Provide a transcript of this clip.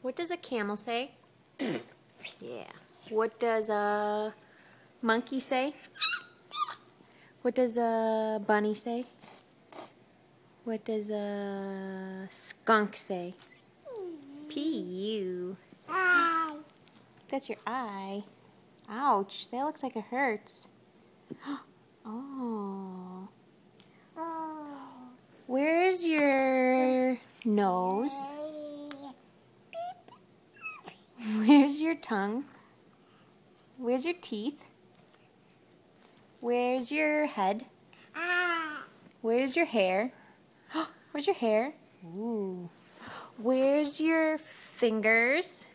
What does a camel say? Yeah. What does a monkey say? What does a bunny say? What does a skunk say? P-U. That's your eye. Ouch, that looks like it hurts. Oh. Where's your nose? Where's your tongue? Where's your teeth? Where's your head? Where's your hair? Where's your hair? Ooh. Where's your fingers?